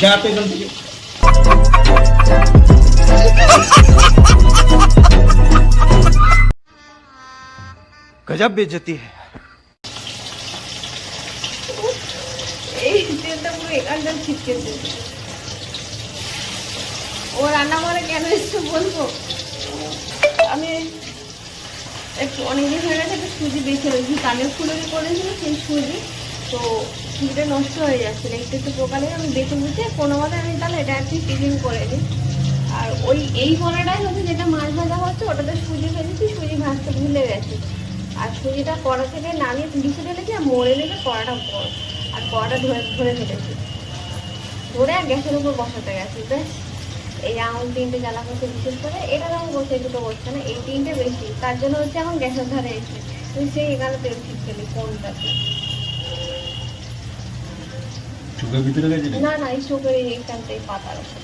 যাতে এখান থেকে गजब बेइज्जती है। এই তেলটা পুরো এখানটা ছিটকেছে। ও রান্না করে কেন এসছো বলবো? আমি একটু অনেকদিন হয়ে গেছে একটা সুজি বেছে রয়েছি, কানের ফুলরি করেছিল সেই সুজি, তো সুজিটা নষ্ট হয়ে যাচ্ছে, একটু একটু পোকালে আমি বেছে বুঝে কোনো মতে আমি তাহলে এটা একটু টিফিন করে দিই। আর ওই এই বড়াটাই হচ্ছে যেটা মাছ ভাজা হচ্ছে, ওটাতে সুজি ভেজেছি, সুজি ভাজতে ভুলে গেছি। আর সুজিটা কড়া থেকে নামিয়ে ডিশে ঢেলেছি আর মোড়ে লেগে কড়াটা বড়, আর কড়াটা ধরে ধরে ফেলেছি, ধরে আর গ্যাসের উপর বসাতে গেছি। ব্যাস এই আঙুল তিনটে জ্বালা করছে, বিশেষ করে এটা যখন বসে দুটো বসছে না, এই তিনটে বেশি, তার জন্য হচ্ছে এখন গ্যাসের ধারে এসে আমি সেই এখানে তেল ঠিক খেলি কোনটাতে। চোখের ভিতরে গেছে না না, এই চোখের এইখানটাই পাতা আছে।